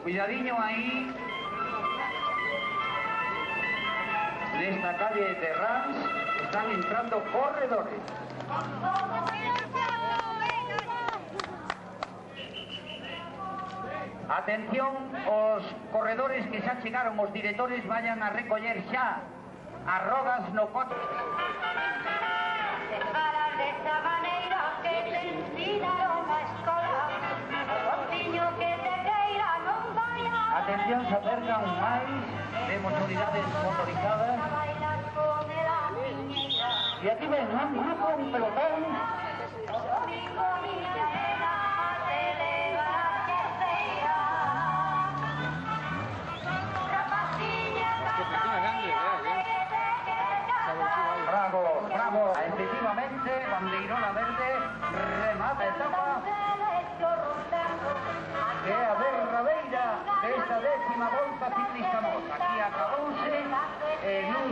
Cuidadiño aí. Nesta calle de Terrans están entrando corredores. Atención, os corredores que xa chegaron, os directores vayan a recoller xa as rodas no coche. Desta maneira que te ensinaron a escola, o niño que te queira non vai a... Atención, se acercan máis, vemos unidades motorizadas. E aquí ven, un pelotón. Bravo, bravo. Efectivamente, bandeirona verde, remata etapa. Que a derradeira desta 10ª volta ciclista Mos. Aquí acabouse nun